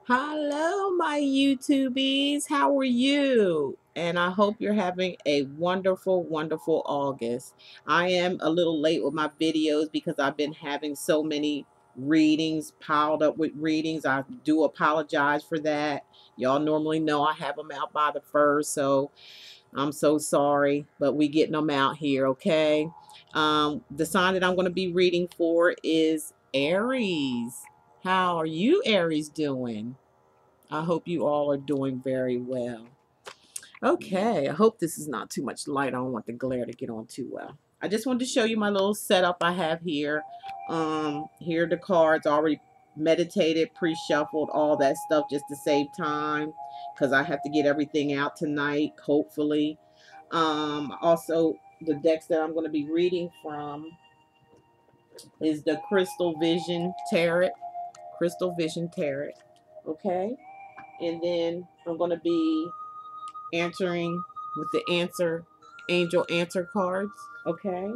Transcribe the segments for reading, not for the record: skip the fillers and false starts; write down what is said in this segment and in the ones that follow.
Hello, my YouTubies. How are you? And I hope you're having a wonderful, wonderful August. I am a little late with my videos because I've been having so many readings piled up with readings. I do apologize for that. Y'all normally know I have them out by the first, so I'm so sorry, but we getting them out here, okay? The sign that I'm going to be reading for is Aries. How are you, Aries, doing? I hope you all are doing very well. Okay, I hope this is not too much light. I don't want the glare to get on too well. I just wanted to show you my little setup I have here. Here are the cards already meditated, pre-shuffled, all that stuff just to save time because I have to get everything out tonight, hopefully. Also, the decks that I'm going to be reading from is the Crystal Vision Tarot. Crystal Vision Tarot. Okay. And then I'm going to be answering with the angel answer cards. Okay.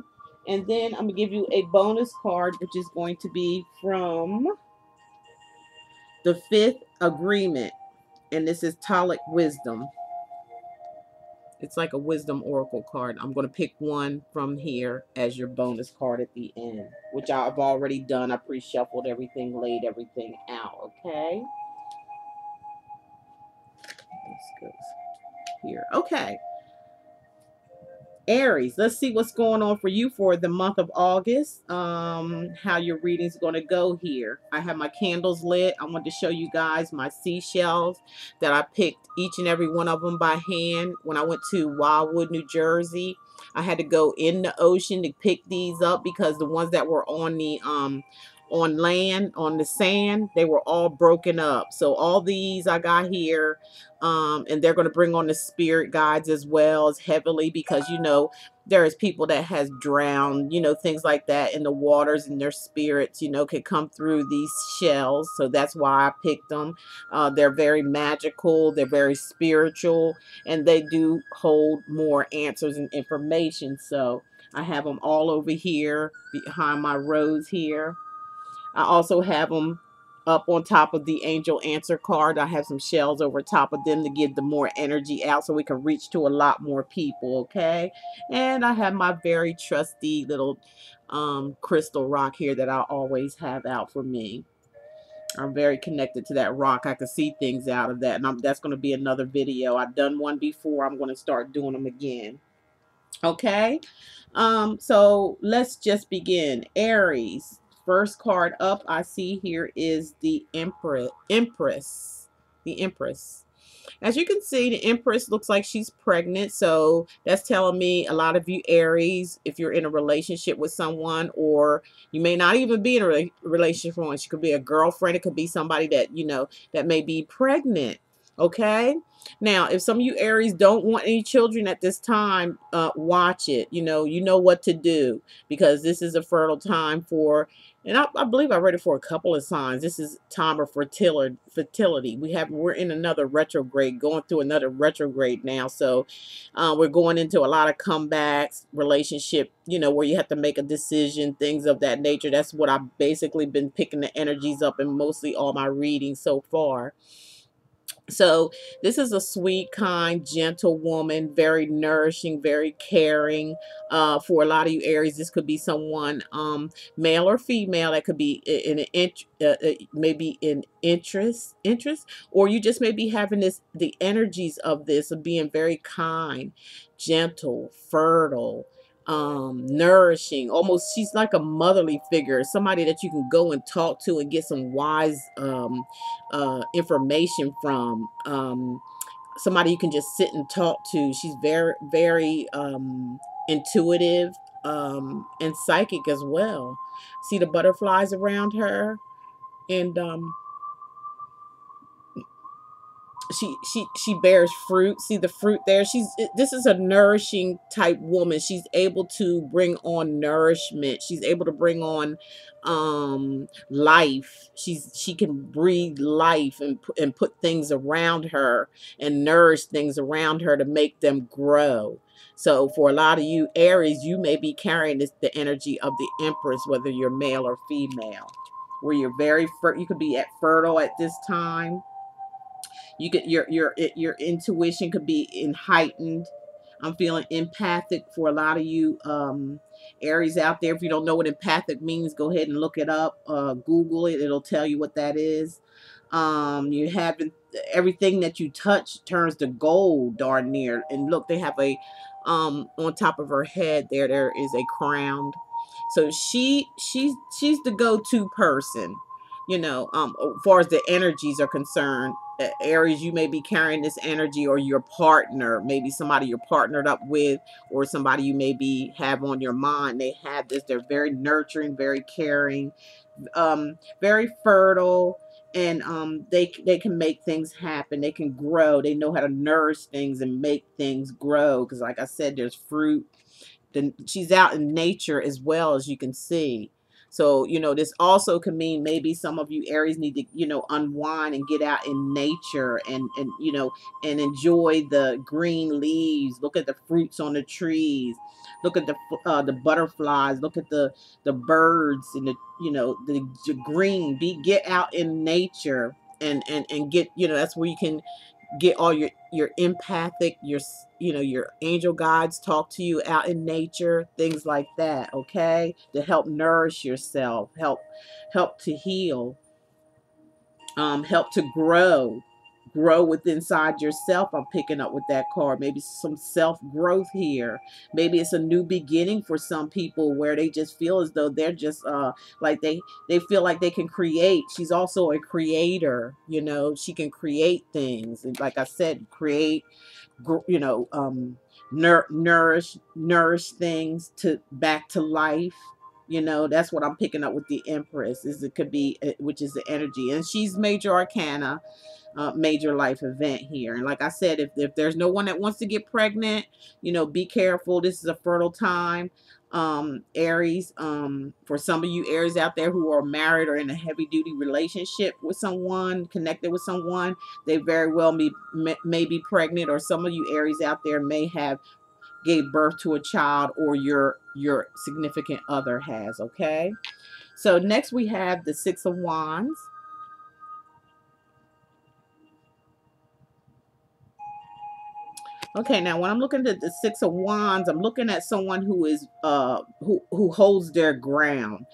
And then I'm going to give you a bonus card, which is going to be from the Fifth Agreement. And this is Talic Wisdom. It's like a wisdom oracle card. I'm going to pick one from here as your bonus card at the end, which I've already done. I pre-shuffled everything, laid everything out. Okay. This goes here. Okay. Aries, let's see what's going on for you for the month of August. How your reading's going to go here. I have my candles lit. I want to show you guys my seashells that I picked each and every one of them by hand when I went to Wildwood, New Jersey. I had to go in the ocean to pick these up because the ones that were on land, on the sand, they were all broken up. So all these I got here, and they're going to bring on the spirit guides as well as heavily because there is people that has drowned, things like that in the waters, and their spirits could come through these shells. So that's why I picked them. They're very magical, they're very spiritual, and they do hold more answers and information. So I have them all over here behind my rose here. I also have them up on top of the angel answer card. I have some shells over top of them to give the more energy out so we can reach to a lot more people, okay? And I have my very trusty little crystal rock here that I always have out for me. I'm very connected to that rock. I can see things out of that, and that's going to be another video. I've done one before. I'm going to start doing them again. Okay, so let's just begin. Aries, first card up I see here is the Empress. The Empress. As you can see, the Empress looks like she's pregnant. So that's telling me a lot of you Aries, if you're in a relationship with someone, or you may not even be in a relationship with one. She could be a girlfriend. It could be somebody that, that may be pregnant. Okay. Now, if some of you Aries don't want any children at this time, watch it. You know what to do because this is a fertile time for, and I believe I read it for a couple of signs. This is time of fertility. We're in another retrograde, going through another retrograde now. So we're going into a lot of comebacks, relationship, where you have to make a decision, things of that nature. That's what I've basically been picking the energies up in mostly all my readings so far. So this is a sweet, kind, gentle woman, very nourishing, very caring. For a lot of you Aries, this could be someone, male or female. That could be in an maybe in interest, or you just may be having the energies of this of being very kind, gentle, fertile, nourishing. Almost, she's like a motherly figure, somebody that you can go and talk to and get some wise information from, somebody you can just sit and talk to. She's very, very intuitive, and psychic as well. See the butterflies around her, and she bears fruit. See the fruit there. This is a nourishing type woman. She's able to bring on nourishment. She's able to bring on life. She can breathe life and put things around her and nourish things around her to make them grow. So for a lot of you Aries, you may be carrying the energy of the Empress, whether you're male or female, where you're you could be fertile at this time. You could your intuition could be in heightened. I'm feeling empathic for a lot of you Aries out there. If you don't know what empathic means, go ahead and look it up. Google it. It'll tell you what that is. You have everything that you touch turns to gold darn near. And look, they have a on top of her head there is a crown. So she's the go-to person, as far as the energies are concerned. Aries, you may be carrying this energy, or your partner, maybe somebody you're partnered up with, or somebody you maybe have on your mind. They have this. They're very nurturing, very caring, very fertile, and they can make things happen. They can grow. They know how to nourish things and make things grow, because like I said, there's fruit. She's out in nature as well, as you can see. So, this also can mean maybe some of you Aries need to, unwind and get out in nature, and enjoy the green leaves. Look at the fruits on the trees. Look at the butterflies. Look at the birds and the green. Get out in nature, and get, that's where you can get all your empathic, your angel guides talk to you out in nature, things like that, okay, to help nourish yourself, help to heal, help to grow within inside yourself. I'm picking up with that card. Maybe some self growth here. Maybe it's a new beginning for some people, where they just feel as though they're just like they feel like they can create. She's also a creator. She can create things, and like I said, create, you know nourish things to back to life. That's what I'm picking up with the Empress. Is it could be, which is the energy, and she's major arcana, major life event here. And like I said, if there's no one that wants to get pregnant, be careful. This is a fertile time, Aries. For some of you Aries out there who are married or in a heavy duty relationship with someone, connected with someone, they very well may be pregnant, or some of you Aries out there may have gave birth to a child, or your significant other has. Okay, so next we have the Six of Wands. Okay, now when I'm looking at the Six of Wands, I'm looking at someone who is who holds their ground.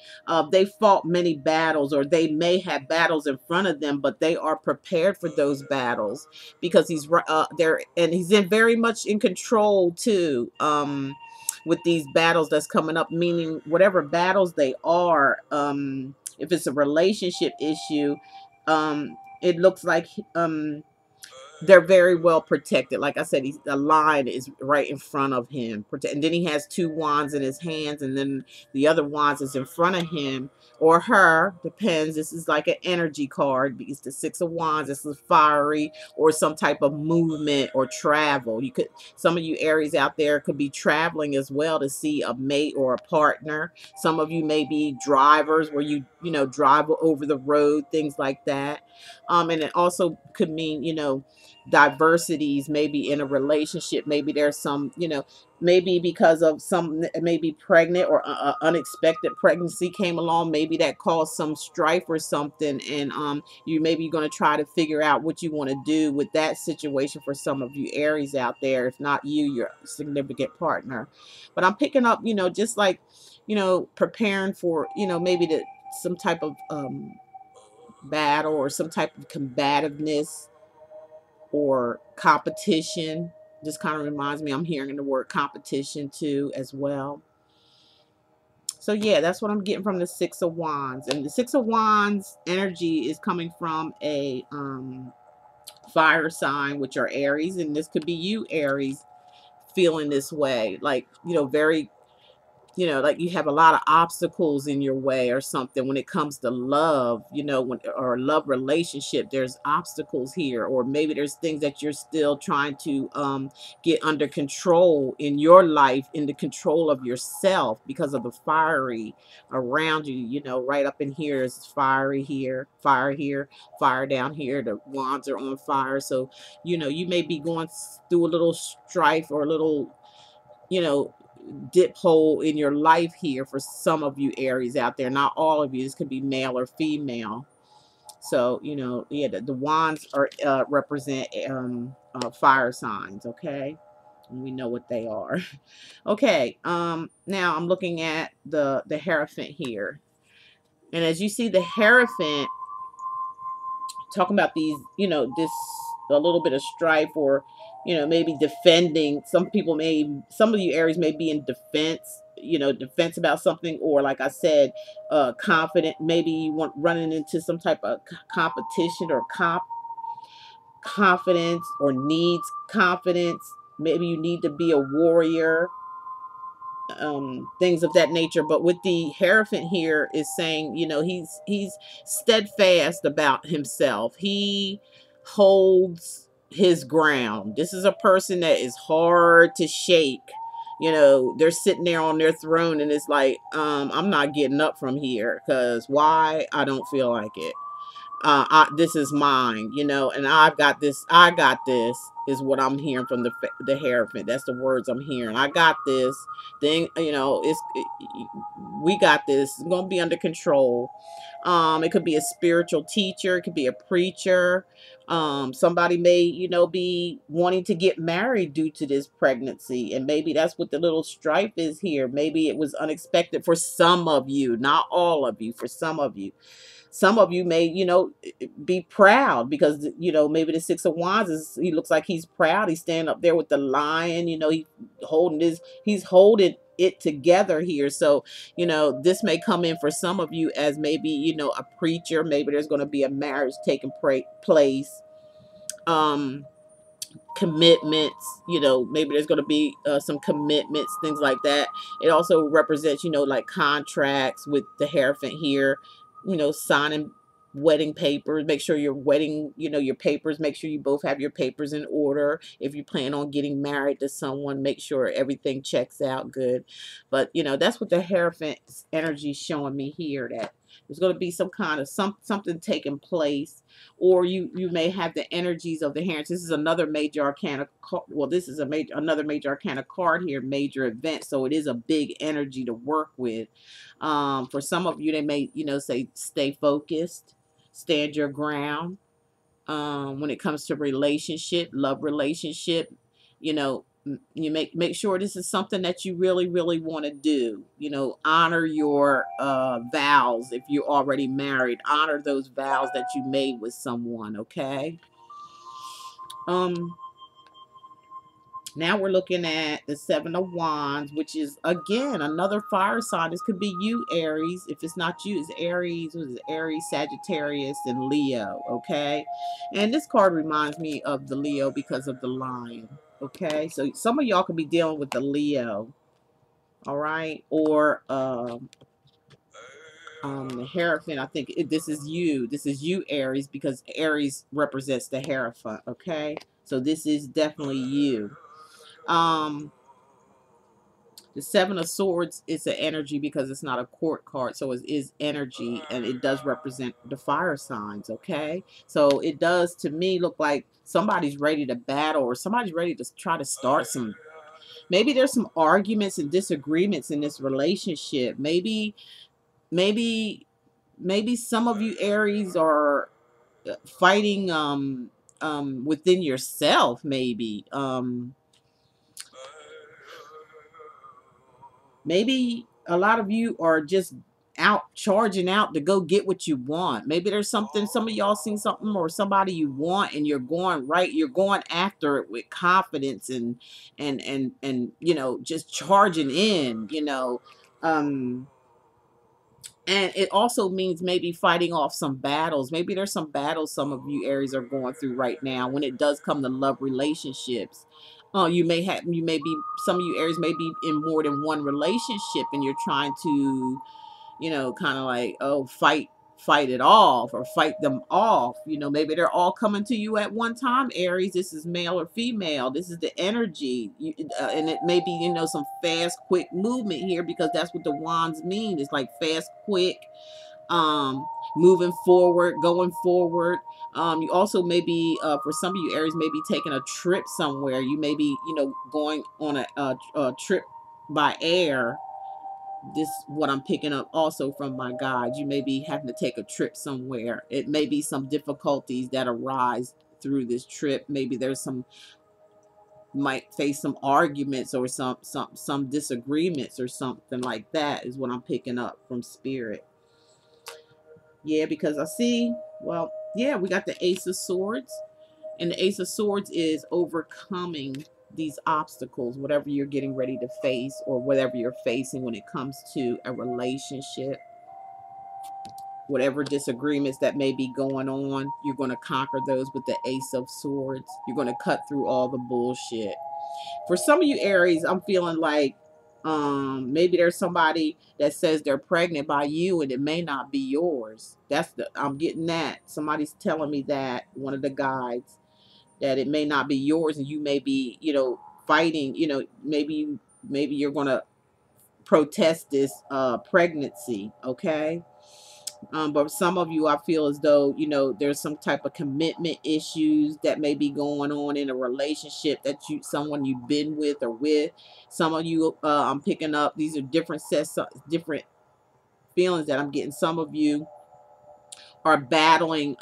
They fought many battles, or they may have battles in front of them, but they are prepared for those battles, because he's there, and he's very much in control too. With these battles that's coming up, meaning whatever battles they are, if it's a relationship issue, it looks like they're very well protected. Like I said, the line is right in front of him. And then he has two wands in his hands, and then the other wands is in front of him or her. Depends. This is like an energy card, because the Six of Wands, this is fiery, or some type of movement or travel. Some of you Aries out there could be traveling as well to see a mate or a partner. Some of you may be drivers, where you drive over the road, things like that. And it also could mean, diversities, maybe in a relationship. Maybe there's some, maybe because of some, maybe pregnant, or unexpected pregnancy came along, maybe that caused some strife or something, and you maybe going to try to figure out what you want to do with that situation. For some of you Aries out there, if not you, your significant partner. But I'm picking up, just like, preparing for, maybe some type of battle, or some type of combativeness or competition. Just kind of reminds me, I'm hearing the word competition too as well. So yeah, that's what I'm getting from the Six of Wands. And the Six of Wands energy is coming from a fire sign, which are Aries, and this could be you Aries feeling this way, like, very, like you have a lot of obstacles in your way or something when it comes to love, or love relationship. There's obstacles here, or maybe there's things that you're still trying to get under control in your life, in the control of yourself, because of the fiery around you. Right up in here is fiery here, fire down here. The wands are on fire. So, you may be going through a little strife, or a little, dip hole in your life here, for some of you Aries out there. Not all of you. This could be male or female. So, yeah, the wands are represent fire signs, okay? And we know what they are. Okay, now I'm looking at the Hierophant here. And as you see, the Hierophant talking about these, this a little bit of strife, or maybe defending. Some of you Aries may be in defense, defense about something, or like I said, confident. Maybe you want running into some type of competition or confidence, or needs confidence. Maybe you need to be a warrior, things of that nature. But with the Hierophant here is saying, he's steadfast about himself. He holds his ground. This is a person that is hard to shake. They're sitting there on their throne, and it's like, I'm not getting up from here, because why? I don't feel like it. This is mine, and I got this is what I'm hearing from the Hierophant. That's the words I'm hearing. I got this thing, we got this. It's going to be under control. It could be a spiritual teacher. It could be a preacher. Somebody may, be wanting to get married due to this pregnancy. And maybe that's what the little strife is here. Maybe it was unexpected for some of you, not all of you, for some of you. Some of you may, be proud because, maybe the Six of Wands he looks like he's proud. He's standing up there with the lion, he's holding it together here. So, this may come in for some of you as maybe, a preacher. Maybe there's going to be a marriage taking place. Commitments, maybe there's going to be some commitments, things like that. It also represents, like contracts with the Hierophant here, signing wedding papers. Make sure your wedding, your papers, make sure you both have your papers in order. If you plan on getting married to someone, make sure everything checks out good. But that's what the Hierophant energy is showing me here, that there's going to be some kind of something taking place, or you may have the energies of the Hierophant. This is another major arcana. Well, this is another major arcana card here, major event. So it is a big energy to work with. For some of you, they may, say stay focused, stand your ground. When it comes to relationship, love relationship, you make sure this is something that you really, really want to do. Honor your vows. If you're already married, honor those vows that you made with someone. Okay. Now we're looking at the Seven of Wands, which is, again, another fire sign. This could be you, Aries. If it's not you, it's Aries. What is it? Aries, Sagittarius, and Leo, okay? And this card reminds me of the Leo because of the lion, okay? So some of y'all could be dealing with the Leo, all right? Or the Hierophant. I think this is you. This is you, Aries, because Aries represents the Hierophant, okay? So this is definitely you. The Seven of Swords is an energy because it's not a court card, so it is energy, and it does represent the fire signs, okay? So it does, to me, look like somebody's ready to battle, or somebody's ready to try to start some, maybe there's some arguments and disagreements in this relationship. Maybe some of you Aries are fighting within yourself, maybe. Maybe a lot of you are just charging out to go get what you want. Maybe there's something, some of y'all seen something or somebody you want, and you're going after it with confidence and just charging in, and it also means maybe fighting off some battles. Maybe there's some battles some of you Aries are going through right now when it does come to love relationships. You may be, some of you Aries may be in more than one relationship, and you're trying to, kind of like, fight it off, or fight them off. Maybe they're all coming to you at one time, Aries. This is male or female. This is the energy. And it may be, some fast, quick movement here, because that's what the wands mean. It's like fast, quick, moving forward, going forward. You also may be, for some of you Aries, may be taking a trip somewhere. You may be, going on a trip by air. this what I'm picking up also from my guides. You may be having to take a trip somewhere. It may be some difficulties that arise through this trip. Maybe there's some, might face some arguments or some disagreements or something like that, is what I'm picking up from spirit. Yeah, because I see, well, yeah, we got the Ace of Swords, and the Ace of Swords is overcoming these obstacles, whatever you're getting ready to face or whatever you're facing when it comes to a relationship. Whatever disagreements that may be going on, you're going to conquer those with the Ace of Swords. You're going to cut through all the bullshit. For some of you Aries, I'm feeling like maybe there's somebody that says they're pregnant by you and it may not be yours. I'm getting that. Somebody's telling me that, one of the guides, that it may not be yours, and you may be, fighting, maybe you're going to protest this pregnancy, okay? But some of you, I feel as though, there's some type of commitment issues that may be going on in a relationship that someone you've been with or with. Some of you, I'm picking up, these are different sets, different feelings that I'm getting. Some of you are battling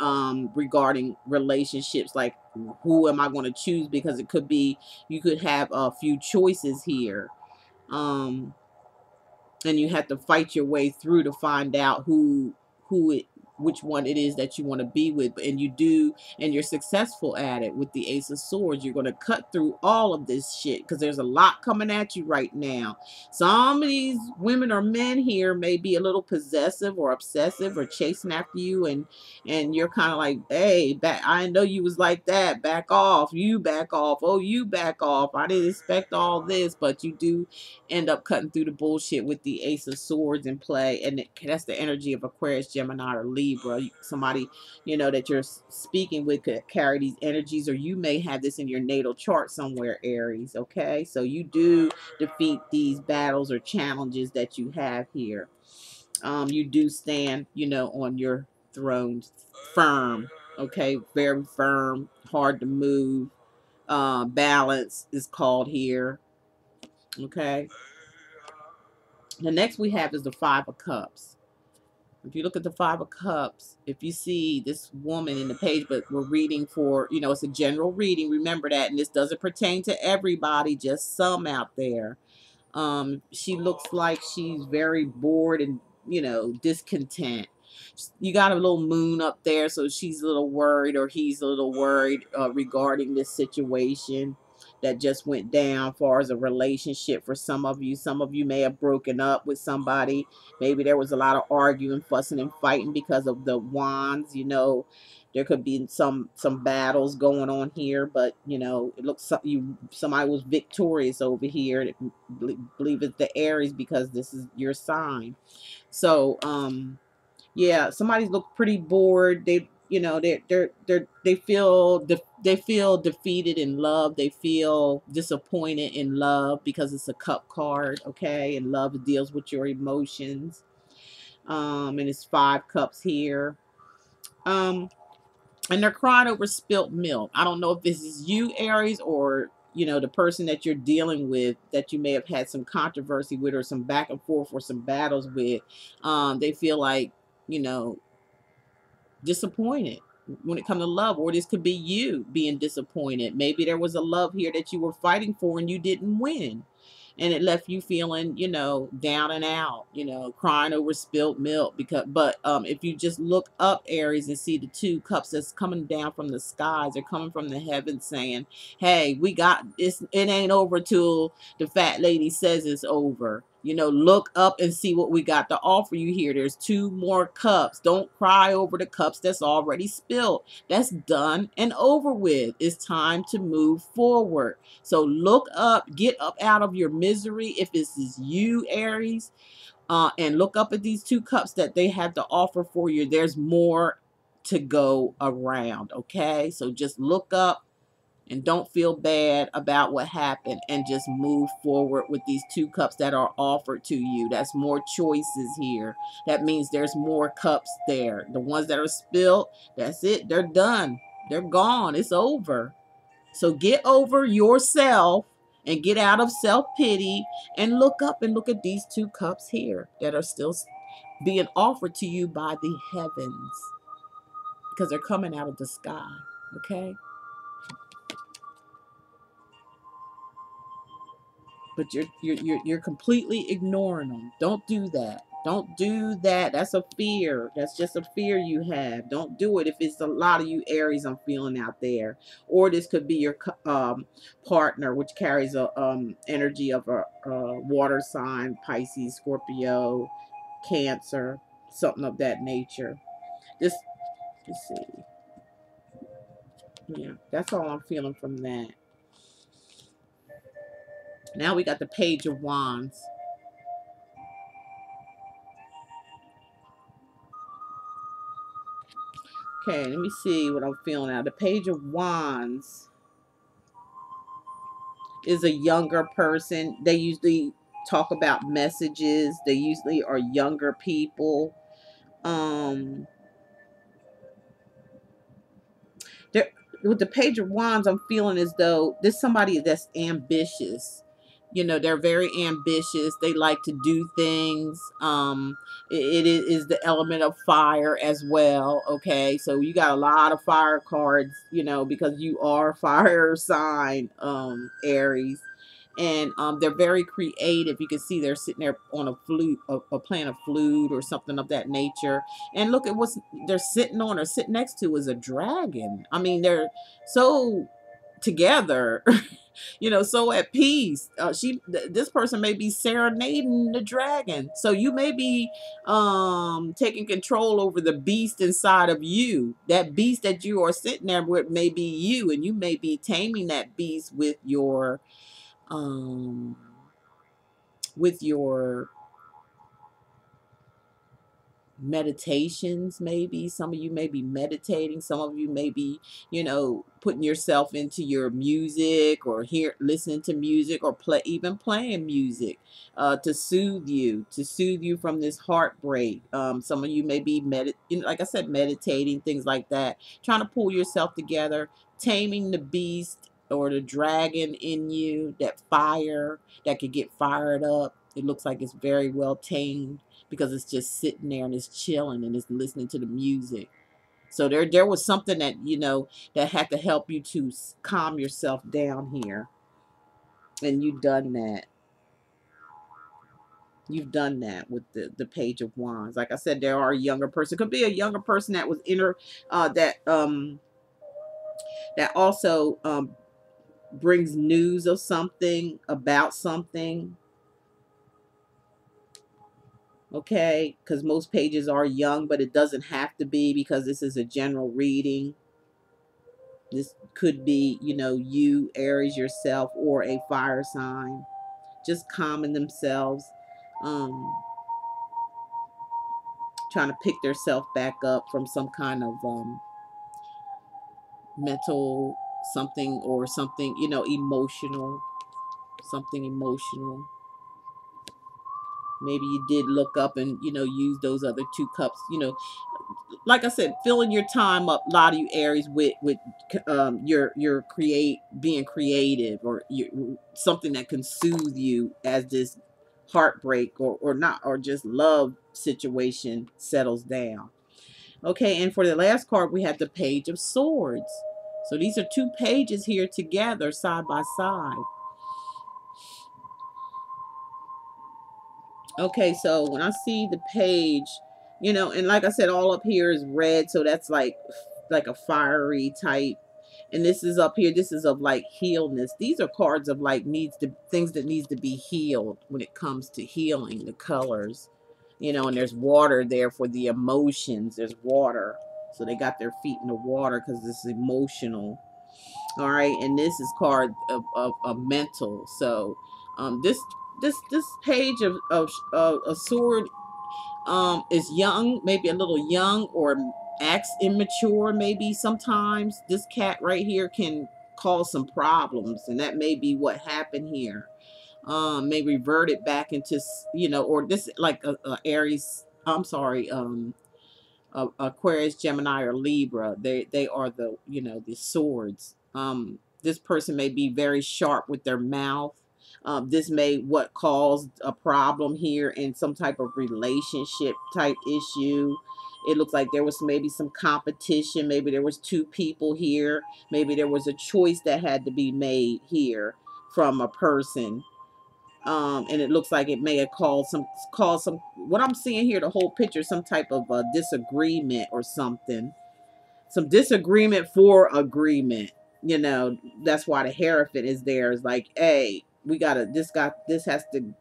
regarding relationships, like who am I going to choose? Because it could be, you could have a few choices here. And you have to fight your way through to find out which one it is that you want to be with. And you do, and you're successful at it with the Ace of Swords. You're going to cut through all of this shit because there's a lot coming at you right now. Some of these women or men here may be a little possessive or obsessive or chasing after you, and you're kind of like, hey, I know you was like that, back off, you back off, oh, you back off, I didn't expect all this. But you do end up cutting through the bullshit with the Ace of Swords in play, and that's the energy of Aquarius, Gemini, or Libra. Somebody that you're speaking with could carry these energies, or you may have this in your natal chart somewhere, Aries. Okay, so you do defeat these battles or challenges that you have here. You do stand, on your throne firm. Okay, very firm, hard to move. Balance is called here. Okay. The next we have is the Five of Cups. If you look at the Five of Cups, if you see this woman in the page, but we're reading for, it's a general reading. Remember that. And this doesn't pertain to everybody, just some out there. She looks like she's very bored and, discontent. You got a little moon up there, so she's a little worried, or he's a little worried regarding this situation that just went down as far as a relationship. For some of you may have broken up with somebody. Maybe there was a lot of arguing, fussing, and fighting because of the wands. There could be some battles going on here, but it looks somebody was victorious over here. Believe it's the Aries, because this is your sign. So yeah, somebody's look pretty bored. They they feel defeated in love. They feel disappointed in love because it's a cup card, okay? And love deals with your emotions. And it's 5 cups here. And they're crying over spilt milk. I don't know if this is you, Aries, or the person that you're dealing with, that you may have had some controversy with, or some back and forth, or some battles with. They feel like, disappointed when it comes to love, or this could be you being disappointed. Maybe there was a love here that you were fighting for and you didn't win, and it left you feeling, down and out, crying over spilt milk. But if you just look up, Aries, and see the 2 cups that's coming down from the skies, they're coming from the heavens, saying, hey, we got this. It ain't over till the fat lady says it's over. Look up and see what we got to offer you here. There's 2 more cups. Don't cry over the cups that's already spilled. That's done and over with. It's time to move forward. So look up, get up out of your misery if this is you, Aries, and look up at these 2 cups that they have to offer for you. There's more to go around, okay? So just look up and don't feel bad about what happened, and just move forward with these 2 cups that are offered to you. That's more choices here. That means there's more cups there. The ones that are spilled, that's it. They're done. They're gone. It's over. So get over yourself and get out of self-pity and look up and look at these two cups here that are still being offered to you by the heavens, because they're coming out of the sky. Okay, but you're completely ignoring them. Don't do that. Don't do that. That's a fear. That's just a fear you have. Don't do it if it's a lot of you Aries I'm feeling out there. Or this could be your partner, which carries a energy of a water sign, Pisces, Scorpio, Cancer, something of that nature. This, let's see. Yeah, that's all I'm feeling from that. Now we got the Page of Wands. Okay, let me see what I'm feeling now. The Page of Wands is a younger person. They usually talk about messages. They usually are younger people. Um, there, with the Page of Wands, I'm feeling as though this somebody that's ambitious. You know, they're very ambitious. They like to do things. It is the element of fire as well. Okay, so you got a lot of fire cards. You know, because you are fire sign, Aries. And they're very creative. You can see they're sitting there on a flute, playing a flute or something of that nature. And look at what they're sitting on or sitting next to is a dragon. I mean, they're so together, you know, so at peace. This person may be serenading the dragon. So you may be taking control over the beast inside of you. That beast that you are sitting there with may be you, and you may be taming that beast um with your meditations. Maybe some of you may be meditating, some of you may be, you know, putting yourself into your music, or listening to music, or even playing music to soothe you from this heartbreak. Some of you may be like I said, meditating, things like that, trying to pull yourself together, taming the beast or the dragon in you, that fire that could get fired up. It looks like it's very well tamed, because it's just sitting there and it's chilling and it's listening to the music. So there was something that, you know, that had to help you to calm yourself down here. And you've done that. You've done that with the Page of Wands. Like I said, there are a younger person. Could be a younger person that was that also brings news of something, about something. Okay, because most pages are young, but it doesn't have to be, because this is a general reading. This could be, you know, you, Aries, yourself, or a fire sign, just calming themselves, um, trying to pick themselves back up from some kind of mental something, or something, you know, emotional, something emotional. Maybe you did look up and, you know, use those other two cups, you know, like I said, filling your time up, a lot of you Aries, with your being creative, or something that can soothe you as this heartbreak, or not, or just love situation settles down. Okay, and for the last card, we have the Page of Swords. So these are two pages here together, side by side. Okay, so when I see the page, you know, and like I said, all up here is red, so that's like a fiery type. And this is up here, this is of like healness. These are cards of like things that needs to be healed when it comes to healing, the colors. You know, and there's water there for the emotions. There's water. So they got their feet in the water because it's emotional. All right, and this is card of mental. So this page of a sword is young, maybe a little young, or acts immature. Maybe sometimes this cat right here can cause some problems, and that may be what happened here. May revert it back into, you know, or this like a Aries, I'm sorry, Aquarius, Gemini, or Libra. They are the, you know, the swords. This person may be very sharp with their mouth. This may what caused a problem here in some type of relationship type issue. It looks like there was maybe some competition. Maybe there was two people here. Maybe there was a choice that had to be made here from a person. And it looks like it may have caused some what I'm seeing here, the whole picture, some type of disagreement or something. Some disagreement for agreement. You know, that's why the Hierophant is there. It's like, hey, this has to,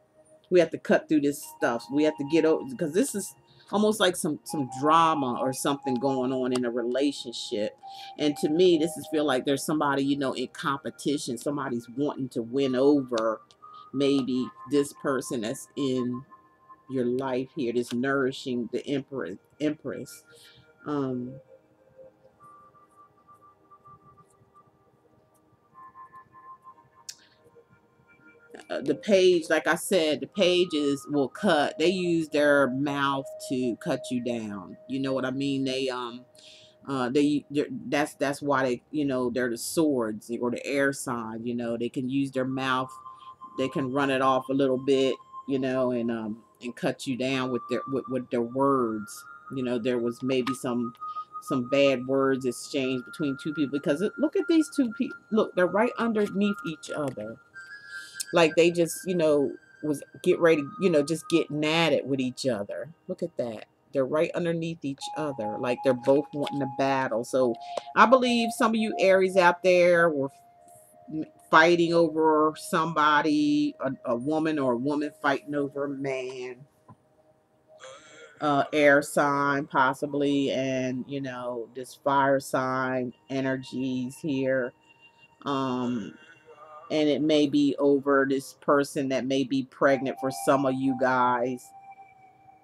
we have to cut through this stuff. We have to get over, because this is almost like some drama or something going on in a relationship. And to me, this is feel like there's somebody, you know, in competition. Somebody's wanting to win over maybe this person that's in your life here, this nourishing the empress. um the page, like I said, the pages will cut. They use their mouth to cut you down. You know what I mean? That's why they, you know, they're the swords or the air sign. You know, they can use their mouth. They can run it off a little bit, you know, and cut you down with their words. You know, there was maybe some bad words exchanged between two people, because look at these two people. Look, they're right underneath each other, like they just, you know, was get ready, you know, just getting at it with each other. Look at that. They're right underneath each other, like they're both wanting to battle. So I believe some of you Aries out there were fighting over somebody, a woman, or a woman fighting over a man, air sign possibly, and you know, this fire sign energies here. um and it may be over this person that may be pregnant for some of you guys,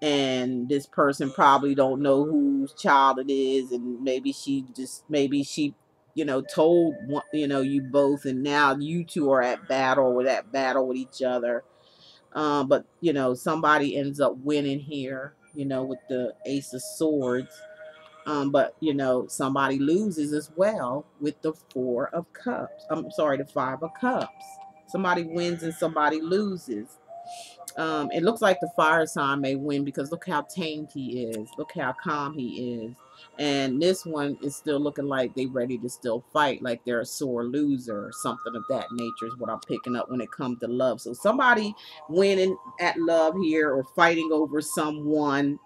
and this person probably don't know whose child it is, and maybe she you know told you know you both, and now you two are at battle with each other. But you know, somebody ends up winning here, you know, with the Ace of Swords. But you know, somebody loses as well with the Four of Cups. I'm sorry, the Five of Cups. Somebody wins and somebody loses. It looks like the fire sign may win, because look how tamed he is. Look how calm he is. And this one is still looking like they ready to still fight, like they're a sore loser or something of that nature is what I'm picking up when it comes to love. So somebody winning at love here, or fighting over someone,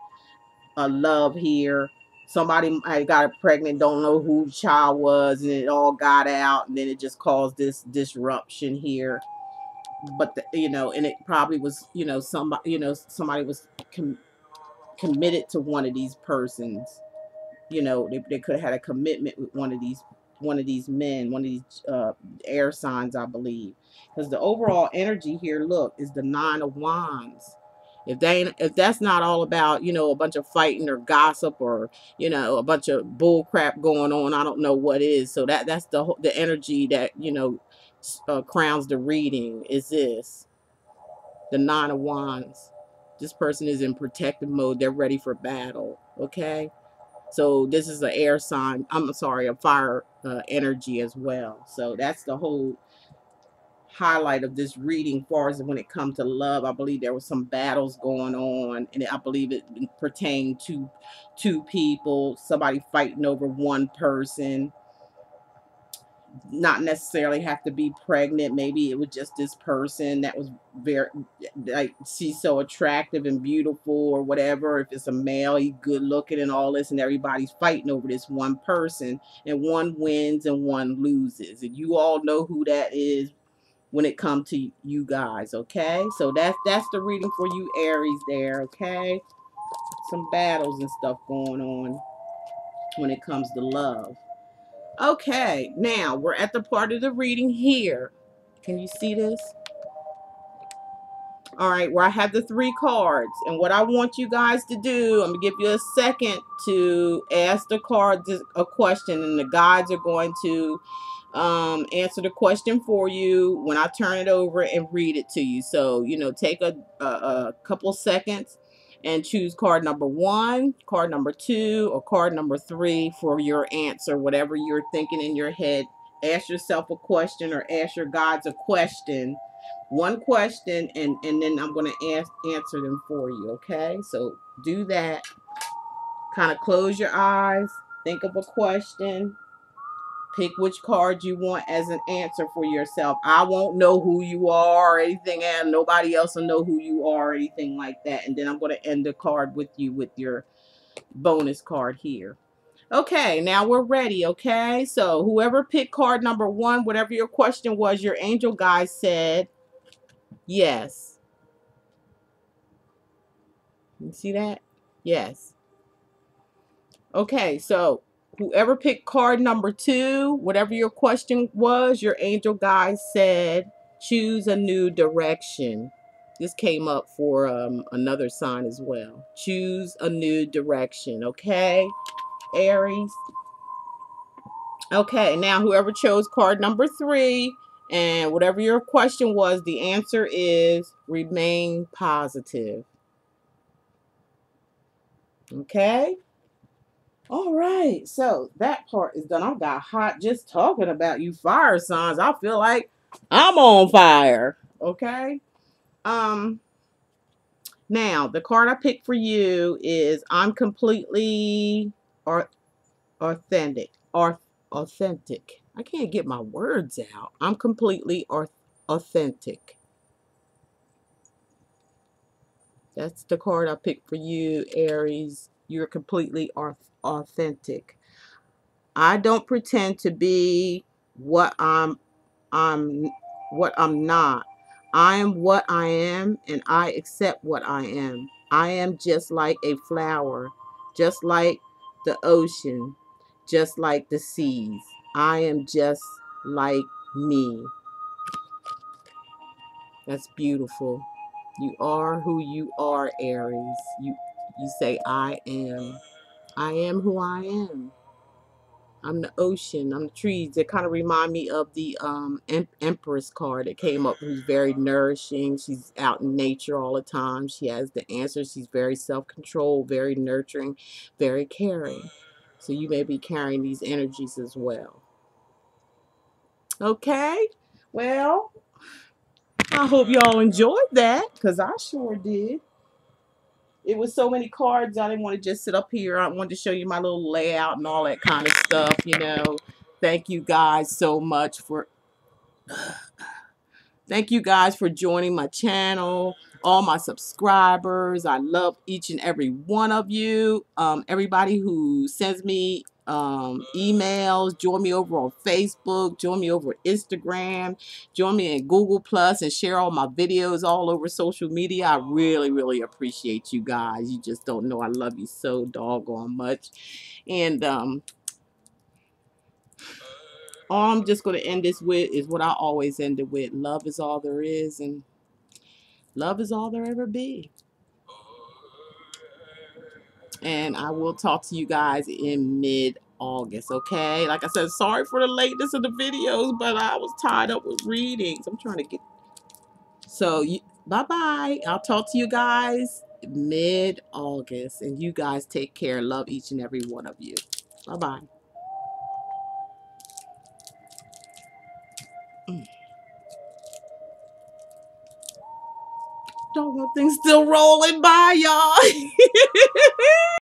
a love here. Somebody I got pregnant, don't know who the child was, and it all got out, and then it just caused this disruption here. But you know, and it probably was, you know, somebody was committed to one of these persons. You know, they could have had a commitment with one of these men, one of these air signs, I believe, because the overall energy here, look, is the Nine of Wands. If that's not all about, you know, a bunch of fighting or gossip, or you know, a bunch of bull crap going on, I don't know what is. So that's the energy that, you know, crowns the reading, is this the Nine of Wands. This person is in protective mode. They're ready for battle. Okay. So this is an air sign. I'm sorry, a fire energy as well. So that's the whole highlight of this reading. Far as when it comes to love, I believe there was some battles going on, and I believe it pertained to two people. Somebody fighting over one person. Not necessarily have to be pregnant. Maybe it was just this person that was very, like, she's so attractive and beautiful or whatever. If it's a male, he's good looking and all this, and everybody's fighting over this one person, and one wins and one loses, and you all know who that is when it comes to you guys. Okay, so that's the reading for you Aries there. Okay, some battles and stuff going on when it comes to love. Okay, now we're at the part of the reading here. Can you see this? All right, where I have the three cards. And what I want you guys to do, I'm going to give you a second to ask the cards a question, and the guides are going to answer the question for you when I turn it over and read it to you. So, you know, take a couple seconds and choose card number 1, card number 2, or card number 3 for your answer, whatever you're thinking in your head ask yourself a question or ask your guides a question. One question, and then I'm going to answer them for you, okay? So do that. Kind of close your eyes. Think of a question. Pick which card you want as an answer for yourself. I won't know who you are or anything, and nobody else will know who you are or anything like that. And then I'm going to end the card with you with your bonus card here. Okay, now we're ready, okay? So whoever picked card number 1, whatever your question was, your angel guide said yes. You see that? Yes. Okay, so whoever picked card number 2, whatever your question was, your angel guide said choose a new direction. This came up for another sign as well. Choose a new direction, okay, Aries? Okay, now whoever chose card number 3, and whatever your question was, the answer is remain positive. Okay? All right, so that part is done. I got hot just talking about you fire signs. I feel like I'm on fire. Okay? Um Now, the card I picked for you is I'm completely authentic. Authentic. I can't get my words out. I'm completely authentic. That's the card I picked for you, Aries. You're completely authentic. I don't pretend to be what I'm what I'm not. I am what I am, and I accept what I am. I am just like a flower, just like the ocean, just like the seas. I am just like me. That's beautiful. You are who you are, Aries. You say I am. I am who I am. I'm the ocean. I'm the trees. They kind of remind me of the Empress card that came up, who's very nourishing. She's out in nature all the time. She has the answers. She's very self-controlled, very nurturing, very caring. So you may be carrying these energies as well. Okay. Well, I hope y'all enjoyed that, because I sure did. It was so many cards. I didn't want to just sit up here. I wanted to show you my little layout and all that kind of stuff, you know. Thank you guys so much for Thank you guys for joining my channel, all my subscribers. I love each and every one of you. Everybody who sends me emails, join me over on Facebook, join me over Instagram, join me in Google Plus, and share all my videos all over social media. I really, really appreciate you guys. You just don't know I love you so doggone much. And all I'm just going to end this with is what I always end it with. Love is all there is, and love is all there ever be. And I will talk to you guys in mid-August, okay? Like I said, sorry for the lateness of the videos, but I was tied up with readings. I'm trying to get... So, bye-bye. I'll talk to you guys mid-August. And you guys take care. Love each and every one of you. Bye-bye. Don't want things still rolling by, y'all.